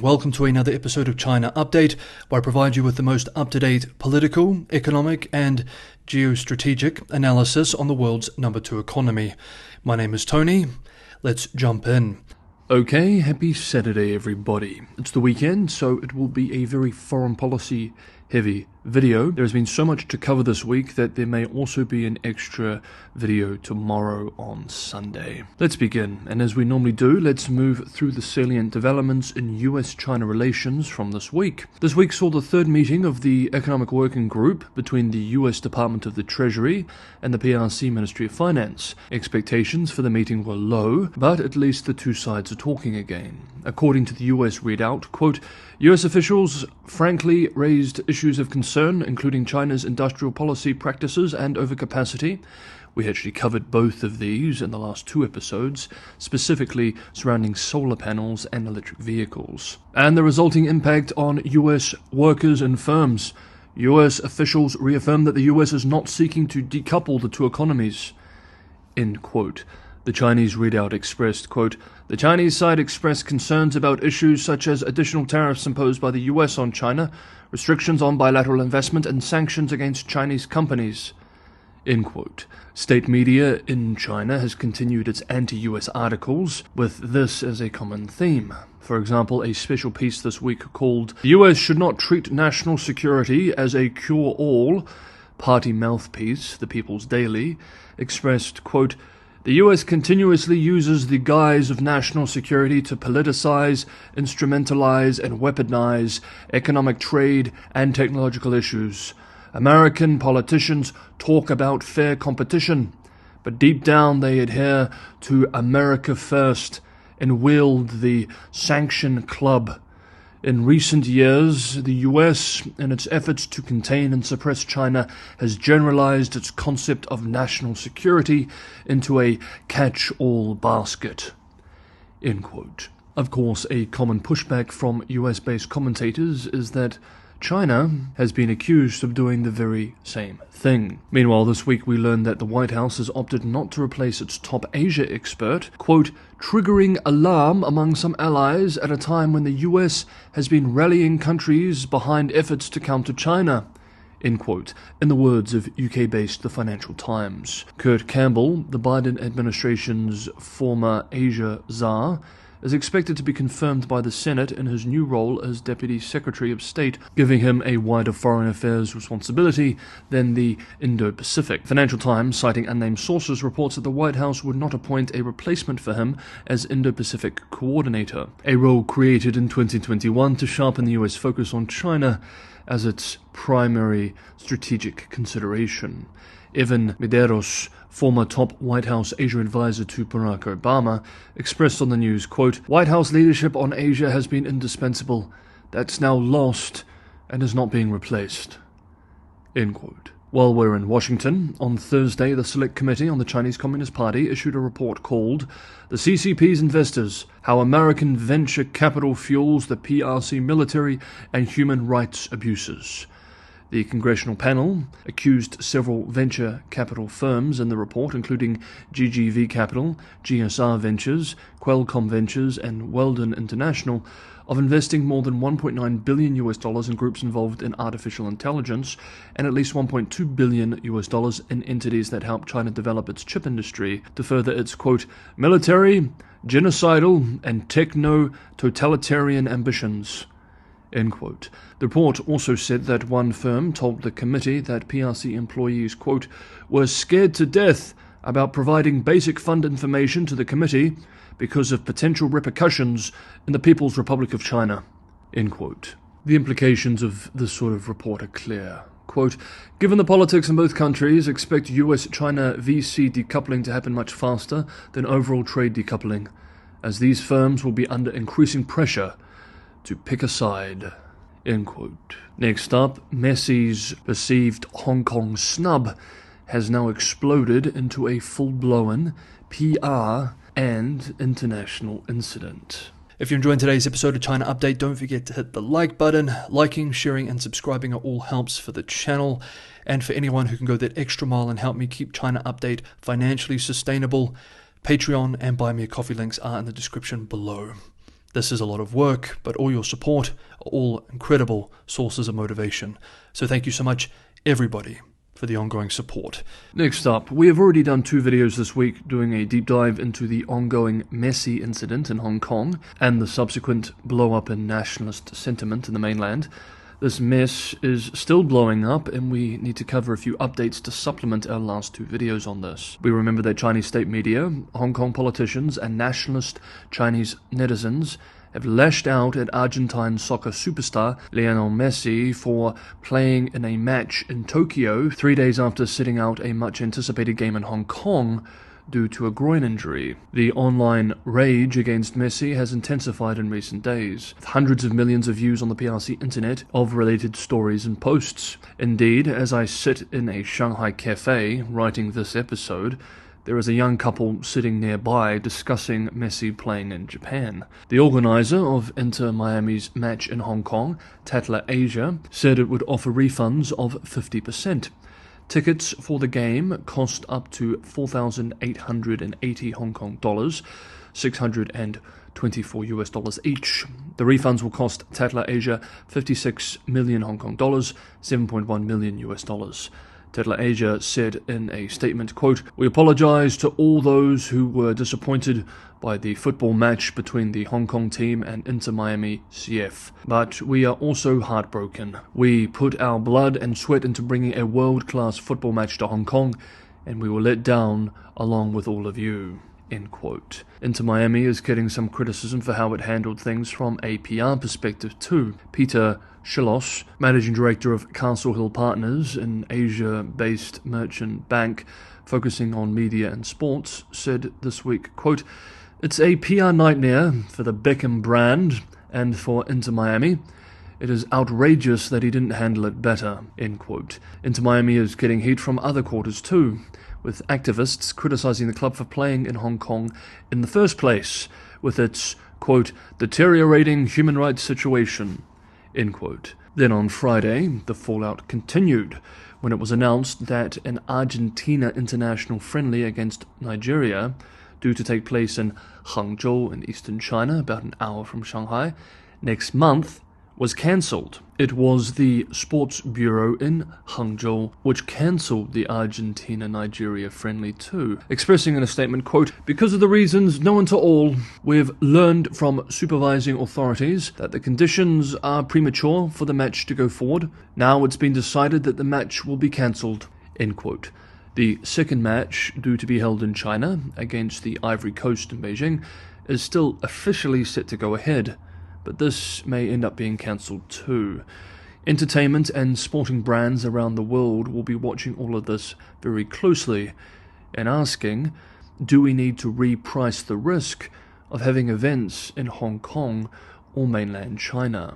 Welcome to another episode of China Update, where I provide you with the most up-to-date political, economic, and geostrategic analysis on the world's number 2 economy. My name is Tony. Let's jump in. Okay, happy Saturday everybody. It's the weekend, so it will be a very foreign policy heavy video. There has been so much to cover this week that there may also be an extra video tomorrow on Sunday. Let's begin, and as we normally do, let's move through the salient developments in US-China relations from this week. This week saw the third meeting of the Economic Working Group between the US Department of the Treasury and the PRC Ministry of Finance. Expectations for the meeting were low, but at least the two sides are talking again. According to the US readout, quote, US officials frankly raised issues of concern, including China's industrial policy practices and overcapacity. We actually covered both of these in the last 2 episodes, specifically surrounding solar panels and electric vehicles, and the resulting impact on US workers and firms. US officials reaffirmed that the US is not seeking to decouple the two economies. End quote. The Chinese readout expressed, quote, the Chinese side expressed concerns about issues such as additional tariffs imposed by the US on China, restrictions on bilateral investment, and sanctions against Chinese companies. End quote. State media in China has continued its anti-US articles, with this as a common theme. For example, a special piece this week called "The US Should Not Treat National Security as a Cure-All," party mouthpiece, The People's Daily, expressed, quote, the US continuously uses the guise of national security to politicize, instrumentalize, and weaponize economic, trade, and technological issues. American politicians talk about fair competition, but deep down they adhere to America first and wield the sanction club. In recent years, the US, in its efforts to contain and suppress China, has generalized its concept of national security into a catch-all basket. End quote. Of course, a common pushback from US-based commentators is that China has been accused of doing the very same thing. Meanwhile, this week we learned that the White House has opted not to replace its top Asia expert, quote, triggering alarm among some allies at a time when the US has been rallying countries behind efforts to counter China, end quote, in the words of UK-based The Financial Times. Kurt Campbell, the Biden administration's former Asia czar, is expected to be confirmed by the Senate in his new role as Deputy Secretary of State, giving him a wider foreign affairs responsibility than the Indo-Pacific. Financial Times, citing unnamed sources, reports that the White House would not appoint a replacement for him as Indo-Pacific Coordinator, a role created in 2021 to sharpen the US focus on China as its primary strategic consideration. Evan Medeiros, former top White House Asia advisor to Barack Obama, expressed on the news, quote, White House leadership on Asia has been indispensable. That's now lost and is not being replaced. End quote. While we're in Washington, on Thursday, the Select Committee on the Chinese Communist Party issued a report called The CCP's Investors, How American Venture Capital Fuels the PRC Military and Human Rights Abuses. The congressional panel accused several venture capital firms in the report, including GGV Capital, GSR Ventures, Qualcomm Ventures, and Weldon International, of investing more than $1.9 billion in groups involved in artificial intelligence and at least $1.2 billion in entities that help China develop its chip industry to further its, quote, military, genocidal, and techno-totalitarian ambitions. End quote. The report also said that one firm told the committee that PRC employees, quote, were scared to death about providing basic fund information to the committee because of potential repercussions in the People's Republic of China. End quote. The implications of this sort of report are clear. Quote, given the politics in both countries, expect US-China VC decoupling to happen much faster than overall trade decoupling, as these firms will be under increasing pressure to pick a side. End quote. Next up, Messi's perceived Hong Kong snub has now exploded into a full-blown PR and international incident. If you're enjoying today's episode of China Update, don't forget to hit the like button. Liking, sharing, and subscribing all helps for the channel. And for anyone who can go that extra mile and help me keep China Update financially sustainable, Patreon and Buy Me a Coffee links are in the description below. This is a lot of work, but all your support are all incredible sources of motivation. So thank you so much, everybody, for the ongoing support. Next up, we have already done 2 videos this week doing a deep dive into the ongoing Messi incident in Hong Kong and the subsequent blow-up in nationalist sentiment in the mainland. This mess is still blowing up, and we need to cover a few updates to supplement our last 2 videos on this. We remember that Chinese state media, Hong Kong politicians, and nationalist Chinese netizens have lashed out at Argentine soccer superstar Lionel Messi for playing in a match in Tokyo 3 days after sitting out a much-anticipated game in Hong Kong due to a groin injury. The online rage against Messi has intensified in recent days, with hundreds of millions of views on the PRC internet of related stories and posts. Indeed, as I sit in a Shanghai cafe writing this episode, there is a young couple sitting nearby discussing Messi playing in Japan. The organizer of Inter Miami's match in Hong Kong, Tatler Asia, said it would offer refunds of 50%. Tickets for the game cost up to 4,880 Hong Kong dollars, $624 each. The refunds will cost Tatler Asia 56 million Hong Kong dollars, $7.1 million. Tatler Asia said in a statement, quote, "We apologize to all those who were disappointed by the football match between the Hong Kong team and Inter Miami CF. But we are also heartbroken. We put our blood and sweat into bringing a world-class football match to Hong Kong, and we were let down along with all of you." End quote. Inter Miami is getting some criticism for how it handled things from a PR perspective too. Peter Shilos, managing director of Castle Hill Partners, an Asia-based merchant bank focusing on media and sports, said this week, quote, "It's a PR nightmare for the Beckham brand and for Inter Miami. It is outrageous that he didn't handle it better." End quote. Inter Miami is getting heat from other quarters too, with activists criticizing the club for playing in Hong Kong in the first place, with its, quote, "deteriorating human rights situation," end quote. Then on Friday, the fallout continued when it was announced that an Argentina international friendly against Nigeria, due to take place in Hangzhou in eastern China, about an hour from Shanghai, next month, was cancelled. It was the Sports Bureau in Hangzhou which cancelled the Argentina-Nigeria friendly too, expressing in a statement, quote, "Because of the reasons known to all, we have learned from supervising authorities that the conditions are premature for the match to go forward. Now it's been decided that the match will be cancelled," end quote. The second match, due to be held in China against the Ivory Coast in Beijing, is still officially set to go ahead, but this may end up being cancelled too. Entertainment and sporting brands around the world will be watching all of this very closely and asking, do we need to reprice the risk of having events in Hong Kong or mainland China?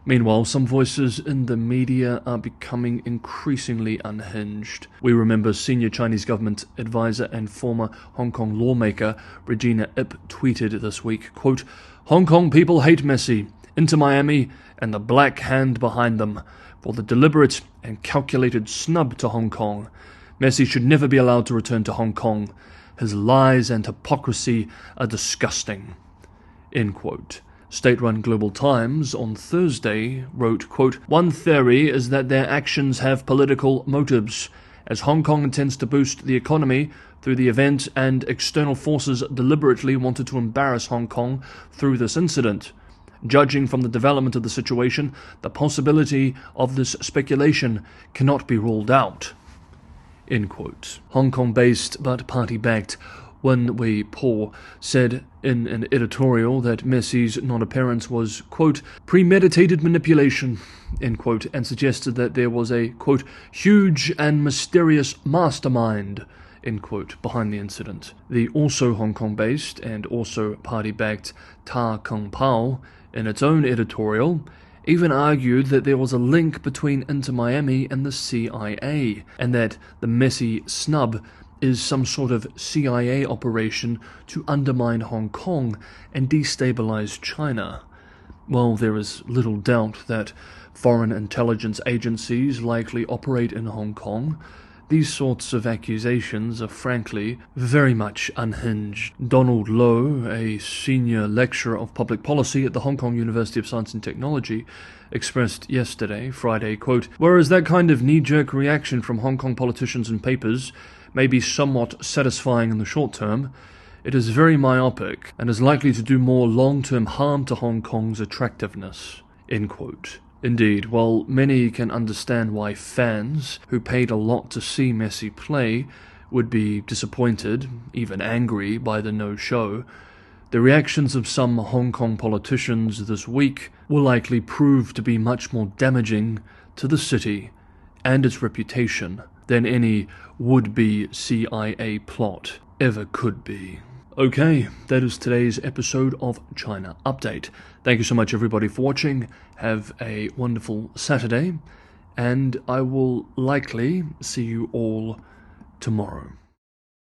Meanwhile, some voices in the media are becoming increasingly unhinged. We remember senior Chinese government advisor and former Hong Kong lawmaker Regina Ip tweeted this week, quote, "Hong Kong people hate Messi, Inter Miami, and the black hand behind them for the deliberate and calculated snub to Hong Kong. Messi should never be allowed to return to Hong Kong. His lies and hypocrisy are disgusting." End quote. State-run Global Times on Thursday wrote, quote, "One theory is that their actions have political motives, as Hong Kong intends to boost the economy through the event and external forces deliberately wanted to embarrass Hong Kong through this incident. Judging from the development of the situation, the possibility of this speculation cannot be ruled out." End quote. Hong Kong-based but party-backed Wen Wei Po said in an editorial that Messi's non-appearance was, quote, "premeditated manipulation," end quote, and suggested that there was a, quote, "huge and mysterious mastermind," end quote, behind the incident. The also Hong Kong-based and also party-backed Ta Kung Pao, in its own editorial, even argued that there was a link between Inter Miami and the CIA, and that the Messi snub is some sort of CIA operation to undermine Hong Kong and destabilize China. While there is little doubt that foreign intelligence agencies likely operate in Hong Kong, These sorts of accusations are frankly very much unhinged. Donald Low, a senior lecturer of public policy at the Hong Kong University of Science and Technology, expressed yesterday, Friday, quote, "Whereas that kind of knee-jerk reaction from Hong Kong politicians and papers may be somewhat satisfying in the short term, it is very myopic and is likely to do more long-term harm to Hong Kong's attractiveness." End quote. Indeed, while many can understand why fans who paid a lot to see Messi play would be disappointed, even angry, by the no-show, the reactions of some Hong Kong politicians this week will likely prove to be much more damaging to the city and its reputation than any would-be CIA plot ever could be. Okay, that is today's episode of China Update. Thank you so much everybody for watching. Have a wonderful Saturday, and I will likely see you all tomorrow.